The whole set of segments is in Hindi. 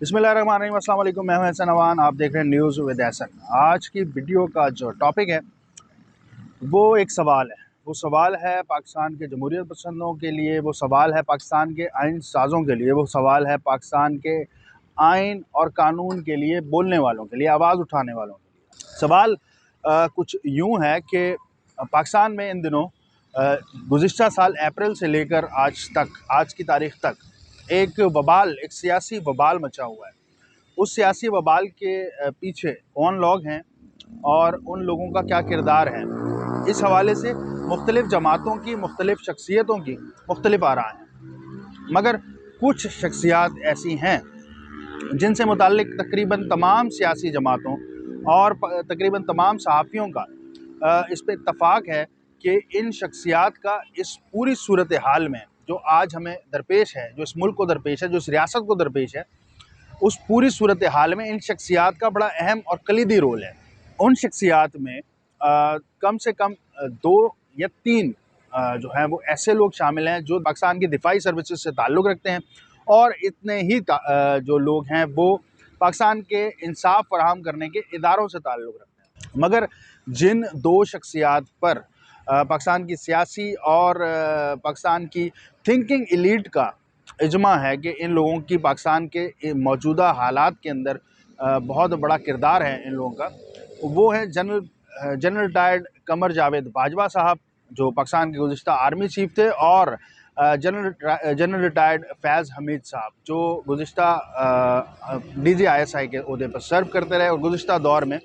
बिस्मिल्लाहिर्रहमानिर्रहीम, अस्सलाम वालेकुम। मैं हूं एहसन अवान, आप देख रहे हैं न्यूज़ विद एहसन। आज की वीडियो का जो टॉपिक है वो एक सवाल है। वो सवाल है पाकिस्तान के जमहूरियत पसंदों के लिए, वो सवाल है पाकिस्तान के आइन साज़ों के लिए, वो सवाल है पाकिस्तान के आइन और कानून के लिए बोलने वालों के लिए, आवाज़ उठाने वालों के लिए। सवाल कुछ यूँ है कि पाकिस्तान में इन दिनों गुज़िश्ता साल अप्रैल से लेकर आज तक, आज की तारीख़ तक एक वबाल, एक सियासी वबाल मचा हुआ है। उस सियासी वबाल के पीछे कौन लोग हैं और उन लोगों का क्या किरदार है, इस हवाले से मुख्तलिफ़ जमातों की, मुख्तलिफ़ शख्सियतों की मुख्तलिफ़ आराएँ हैं। मगर कुछ शख्सियात ऐसी हैं जिनसे मुताल्लिक़ तकरीबन तमाम सियासी जमातों और तकरीबन तमाम सहाफ़ियों का इस पे इत्तफ़ाक़ है कि इन शख्सियात का इस पूरी सूरत हाल में जो आज हमें दरपेश है, जो इस मुल्क को दरपेश है, जो इस रियासत को दरपेश है, उस पूरी सूरत हाल में इन शख्सियात का बड़ा अहम और कलीदी रोल है। उन शख्सियात में कम से कम 2 या 3 जो हैं वो ऐसे लोग शामिल हैं जो पाकिस्तान की दिफाई सर्विसेज से ताल्लुक़ रखते हैं, और इतने ही जो लोग हैं वो पाकिस्तान के इंसाफ फराहम करने के इदारों से ताल्लुक़ रखते हैं। मगर जिन 2 शख्सियात पर पाकिस्तान की सियासी और पाकिस्तान की थिंकिंग एलीट का इजमा है कि इन लोगों की पाकिस्तान के मौजूदा हालात के अंदर बहुत बड़ा किरदार है इन लोगों का, वो है जनरल रिटायर्ड कमर जावेद बाजवा साहब, जो पाकिस्तान के गुज़िश्ता आर्मी चीफ थे, और जनरल रिटायर्ड फैज़ हमीद साहब, जो गुज़िश्ता DGISI के ओहदे पर सर्व करते रहे और गुज़िश्ता दौर में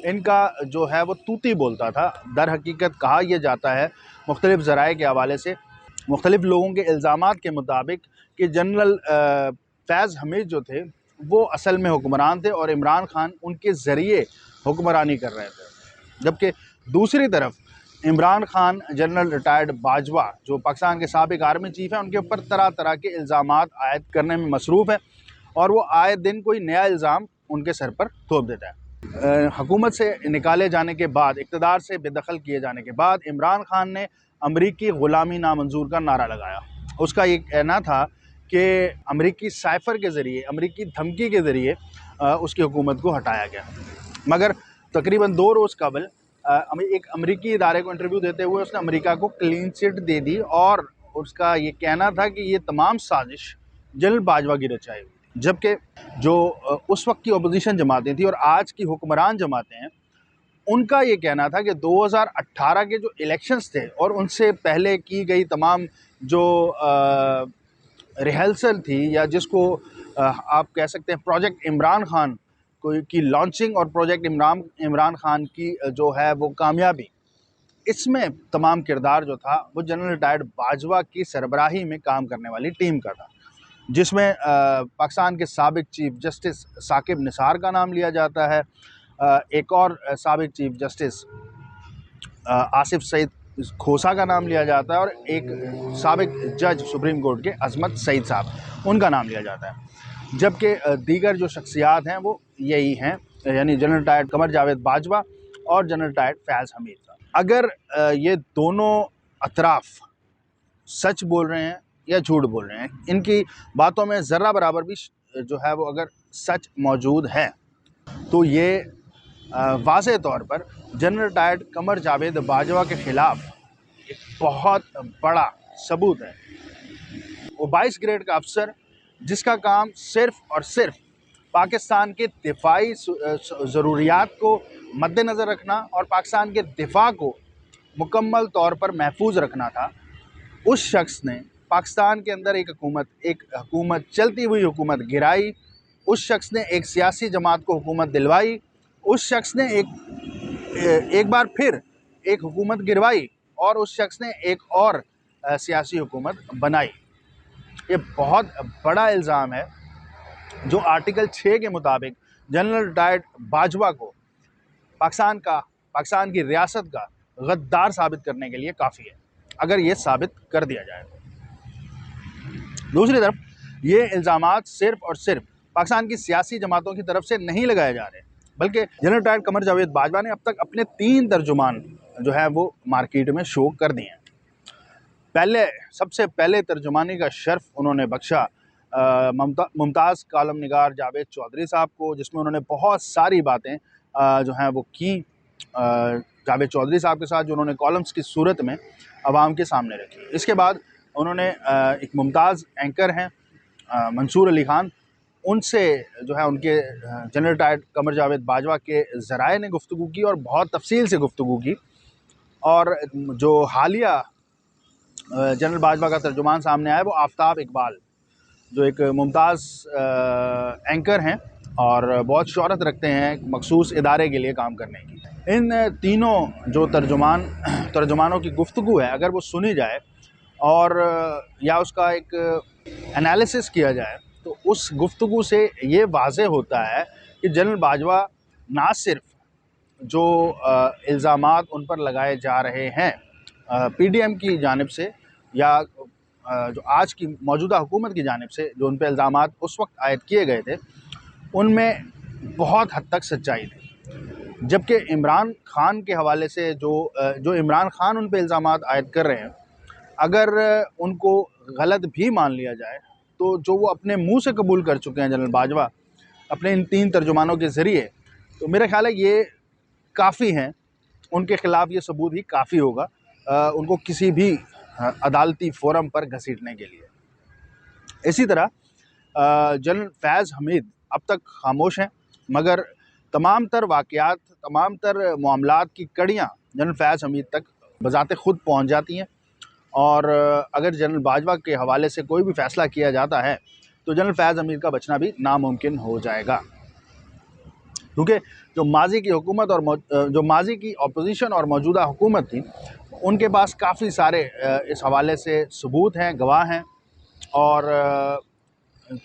इनका जो है वो तूती बोलता था। दर हकीकत कहा यह जाता है मुख्तलिफ़ ज़राए के हवाले से, मुख्तलिफ़ लोगों के इल्ज़ामात के मुताबिक, कि जनरल फैज़ हमीद जो थे वो असल में हुक्मरान थे और इमरान खान उनके ज़रिए हुक्मरानी कर रहे थे। जबकि दूसरी तरफ इमरान खान जनरल रिटायर्ड बाजवा, जो पाकिस्तान के साबिक़ आर्मी चीफ़ हैं, उनके ऊपर तरह तरह के इल्ज़ामात आयद करने में मसरूफ़ है और वो आए दिन कोई नया इल्ज़ाम उनके सर पर थोप देता है। हुकूमत से निकाले जाने के बाद, इक़्तिदार से बेदखल किए जाने के बाद, इमरान खान ने अमरीकी ग़ुलामी नामंजूर का नारा लगाया। उसका ये कहना था कि अमरीकी साइफ़र के ज़रिए, अमरीकी धमकी के ज़रिए उसकी हुकूमत को हटाया गया। मगर तकरीबन 2 रोज़ कबल एक अमरीकी इदारे को इंटरव्यू देते हुए उसने अमेरिका को क्लीन चिट दे दी और उसका ये कहना था कि ये तमाम साजिश जनरल बाजवा की रचाई हुई थी। जबकि जो उस वक्त की अपोजिशन जमातें थी और आज की हुक्मरान जमातें हैं, उनका ये कहना था कि 2018 के जो इलेक्शंस थे और उनसे पहले की गई तमाम जो रिहर्सल थी, या जिसको आप कह सकते हैं प्रोजेक्ट इमरान खान की लॉन्चिंग और प्रोजेक्ट इमरान खान की जो है वो कामयाबी, इसमें तमाम किरदार जो था वो जनरल रिटायर्ड बाजवा की सरबराही में काम करने वाली टीम का था, जिसमें पाकिस्तान के साबिक़ चीफ जस्टिस साकिब निसार का नाम लिया जाता है, एक और साबिक़ चीफ जस्टिस आसिफ सईद खोसा का नाम लिया जाता है, और एक साबिक़ जज सुप्रीम कोर्ट के अज़मत सईद साहब, उनका नाम लिया जाता है। जबकि दीगर जो शख्सियात हैं वो यही हैं, यानी जनरल रिटायर्ड कमर जावेद बाजवा और जनरल रिटायर्ड फैज़ हमीद साहब। अगर ये दोनों अतराफ़ सच बोल रहे हैं या झूठ बोल रहे हैं, इनकी बातों में ज़र्रा बराबर भी जो है वो अगर सच मौजूद है, तो ये वाज़े तौर पर जनरल रिटायर्ड कमर जावेद बाजवा के ख़िलाफ़ एक बहुत बड़ा सबूत है। वो 22 ग्रेड का अफसर, जिसका काम सिर्फ़ और सिर्फ पाकिस्तान के दिफाई ज़रूरियात को मद्देनज़र रखना और पाकिस्तान के दिफा को मुकम्मल तौर पर महफूज रखना था, उस शख्स ने पाकिस्तान के अंदर एक हुकूमत, चलती हुई हुकूमत गिराई। उस शख्स ने एक सियासी जमात को हुकूमत दिलवाई। उस शख्स ने एक बार फिर एक हुकूमत गिरवाई और उस शख्स ने एक और सियासी हुकूमत बनाई। ये बहुत बड़ा इल्ज़ाम है जो आर्टिकल 6 के मुताबिक जनरल रिटायर्ड बाजवा को पाकिस्तान की रियासत का गद्दार साबित करने के लिए काफ़ी है, अगर ये साबित कर दिया जाए। दूसरी तरफ ये इल्ज़ामात सिर्फ़ और सिर्फ पाकिस्तान की सियासी जमातों की तरफ से नहीं लगाए जा रहे, बल्कि जनरल रिटायर्ड कमर जावेद बाजवा ने अब तक अपने 3 तर्जुमान जो है वो मार्केट में शो कर दिए हैं। सबसे पहले तर्जुमानी का शर्फ उन्होंने बख्शा मुमताज़ कालम निगार जावेद चौधरी साहब को, जिसमें उन्होंने बहुत सारी बातें जो हैं वो की जावेद चौधरी साहब के साथ, जो उन्होंने कॉलम्स की सूरत में आवाम के सामने रखी। इसके बाद उन्होंने एक मुमताज़ एंकर हैं मंसूर अली ख़ान, उनसे जो है उनके जनरल टायर कमर जावेद बाजवा के ज़राए ने गुफ्तगू की और बहुत तफसील से गुफ्तगू की। और जो हालिया जनरल बाजवा का तर्जुमान सामने आया वो आफ्ताब इकबाल, जो एक मुमताज़ एंकर हैं और बहुत शोहरत रखते हैं मखसूस इदारे के लिए काम करने की। इन तीनों जो तर्जुमानों की गुफ्तगू है, अगर वो सुनी जाए और या उसका एक एनालिसिस किया जाए, तो उस गुफ्तगू से ये वाज़ेह होता है कि जनरल बाजवा ना सिर्फ जो इल्ज़ामात उन पर लगाए जा रहे हैं पीडीएम की जानिब से या जो आज की मौजूदा हुकूमत की जानिब से जो उन पर इल्ज़ामात उस वक्त आयद किए गए थे, उनमें बहुत हद तक सच्चाई थी। जबकि इमरान खान के हवाले से जो इमरान खान उन पर इल्ज़ामात आयद कर रहे हैं, अगर उनको गलत भी मान लिया जाए, तो जो वो अपने मुंह से कबूल कर चुके हैं जनरल बाजवा अपने इन तीन तर्जुमानों के ज़रिए, तो मेरा ख्याल है ये काफ़ी हैं, उनके ख़िलाफ़ ये सबूत ही काफ़ी होगा उनको किसी भी अदालती फ़ोरम पर घसीटने के लिए। इसी तरह जनरल फैज़ हमीद अब तक खामोश हैं, मगर तमाम तर वाक़यात, तमाम तर मामलात की कड़ियाँ जनरल फैज़ हमीद तक बज़ाते ख़ुद पहुँच जाती हैं। और अगर जनरल बाजवा के हवाले से कोई भी फ़ैसला किया जाता है, तो जनरल फैज़ हमीद का बचना भी नामुमकिन हो जाएगा, क्योंकि जो माजी की हुकूमत और जो माजी की अपोजिशन और मौजूदा हुकूमत थी, उनके पास काफ़ी सारे इस हवाले से सबूत हैं, गवाह हैं। और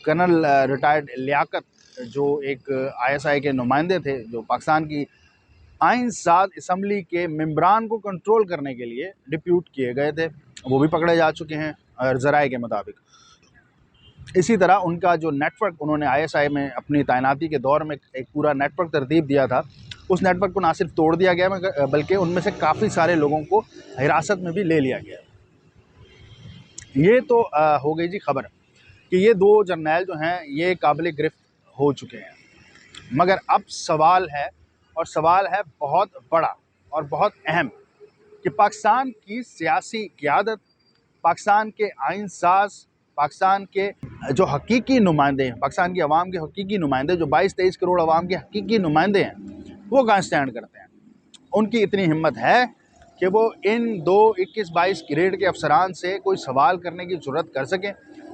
कर्नल रिटायर्ड लियाकत, जो एक आईएसआई के नुमाइंदे थे, जो पाकिस्तान की आइन साज असम्बली के मेंबरान को कंट्रोल करने के लिए डिप्यूट किए गए थे, वो भी पकड़े जा चुके हैं ज़राए के मुताबिक। इसी तरह उनका जो नेटवर्क उन्होंने आईएसआई में अपनी तैनाती के दौर में एक पूरा नेटवर्क तरतीब दिया था, उस नेटवर्क को ना सिर्फ तोड़ दिया गया, बल्कि उनमें से काफ़ी सारे लोगों को हिरासत में भी ले लिया गया। ये तो हो गई जी खबर कि ये दो जर्नैल जो हैं ये काबिल गिरफ्त हो चुके हैं। मगर अब सवाल है, और सवाल है बहुत बड़ा और बहुत अहम, कि पाकिस्तान की सियासी क़यादत, पाकिस्तान के आइन साज, पाकिस्तान के जो हकीकी नुमाइंदे हैं, पाकिस्तान की आवाम के हकीकी नुमाइंदे, जो 22-23 करोड़ आवाम के हकीकी नुमाइंदे हैं, वो कहाँ स्टैंड करते हैं। उनकी इतनी हिम्मत है कि वो इन 21-22 ग्रेड के अफसरान से कोई सवाल करने की जुर्रत कर सकें।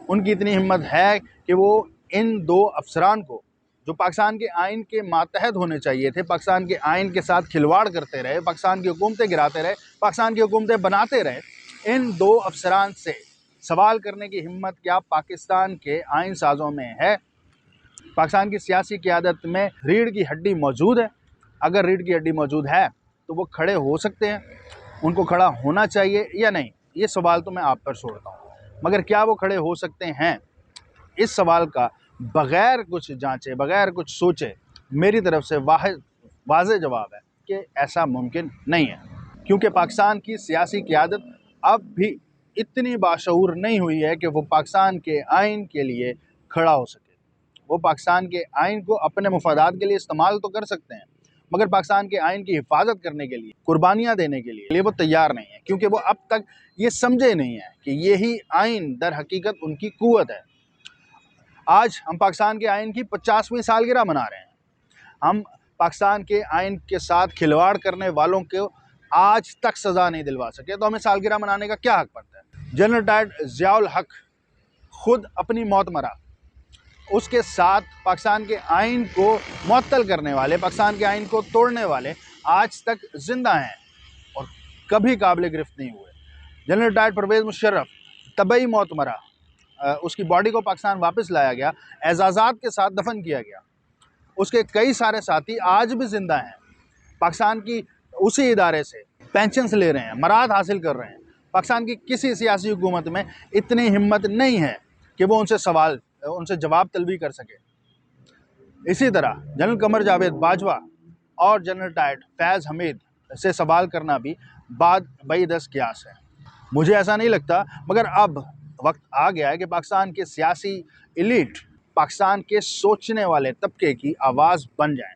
उनकी इतनी हिम्मत है कि वो इन दो अफसरान को, जो पाकिस्तान के आइन के मातहत होने चाहिए थे, पाकिस्तान के आइन के साथ खिलवाड़ करते रहे, पाकिस्तान की हुकूमतें गिराते रहे, पाकिस्तान की हुकूमतें बनाते रहे, इन दो अफसरान से सवाल करने की हिम्मत क्या पाकिस्तान के आइन साज़ों में है? पाकिस्तान की सियासी क़यादत में रीढ़ की हड्डी मौजूद है? अगर रीढ़ की हड्डी मौजूद है तो वो खड़े हो सकते हैं, उनको खड़ा होना चाहिए या नहीं, ये सवाल तो मैं आप पर छोड़ता हूँ। मगर क्या वो खड़े हो सकते हैं? इस सवाल का बग़ैर कुछ जांचे, बग़ैर कुछ सोचे, मेरी तरफ से वाज़ेह जवाब है कि ऐसा मुमकिन नहीं है, क्योंकि पाकिस्तान की सियासी क़यादत अब भी इतनी बाशऊर नहीं हुई है कि वो पाकिस्तान के आइन के लिए खड़ा हो सके। वो पाकिस्तान के आइन को अपने मुफादात के लिए इस्तेमाल तो कर सकते हैं, मगर पाकिस्तान के आइन की हिफाजत करने के लिए, कुर्बानियाँ देने के लिए वो तैयार नहीं है, क्योंकि वो अब तक ये समझे नहीं है कि यही आइन दर हकीकत उनकी क़ुव्वत है। आज हम पाकिस्तान के आइन की 50वीं सालगिरह मना रहे हैं। हम पाकिस्तान के आइन के साथ खिलवाड़ करने वालों को आज तक सज़ा नहीं दिलवा सके, तो हमें सालगिरह मनाने का क्या हक़ बनता है? जनरल टायर ज़ियाउल हक खुद अपनी मौत मरा, उसके साथ पाकिस्तान के आइन को मुअत्तल करने वाले, पाकिस्तान के आइन को तोड़ने वाले आज तक ज़िंदा हैं और कभी काबिल गिरफ्त नहीं हुए। जनरल टायर परवेज़ मुशर्रफ तबई मौत मरा, उसकी बॉडी को पाकिस्तान वापस लाया गया, एजाज़ात के साथ दफन किया गया। उसके कई सारे साथी आज भी ज़िंदा हैं, पाकिस्तान की उसी इदारे से पेंशन्स ले रहे हैं, मराद हासिल कर रहे हैं। पाकिस्तान की किसी सियासी हुकूमत में इतनी हिम्मत नहीं है कि वो उनसे जवाब तलबी कर सके। इसी तरह जनरल कमर जावेद बाजवा और जनरल टायर फैज़ हमीद से सवाल करना भी बई-दस क़यास है। मुझे ऐसा नहीं लगता, मगर अब वक्त आ गया है कि पाकिस्तान के सियासी एलीट पाकिस्तान के सोचने वाले तबके की आवाज़ बन जाए।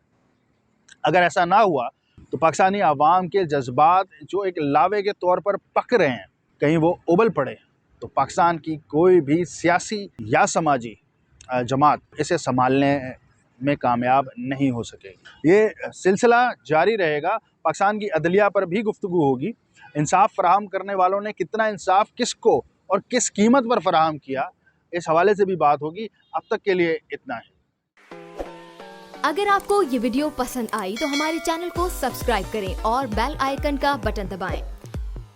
अगर ऐसा ना हुआ तो पाकिस्तानी आवाम के जज्बात जो एक लावे के तौर पर पक रहे हैं, कहीं वो उबल पड़े तो पाकिस्तान की कोई भी सियासी या समाजी जमात इसे संभालने में कामयाब नहीं हो सकेगी। ये सिलसिला जारी रहेगा। पाकिस्तान की अदलिया पर भी गुफ्तगू होगी। इंसाफ फराहम करने वालों ने कितना इंसाफ किसको और किस कीमत पर फराहम किया, इस हवाले से भी बात होगी। अब तक के लिए इतना है। अगर आपको ये वीडियो पसंद आई तो हमारे चैनल को सब्सक्राइब करें और बेल आइकन का बटन दबाएं।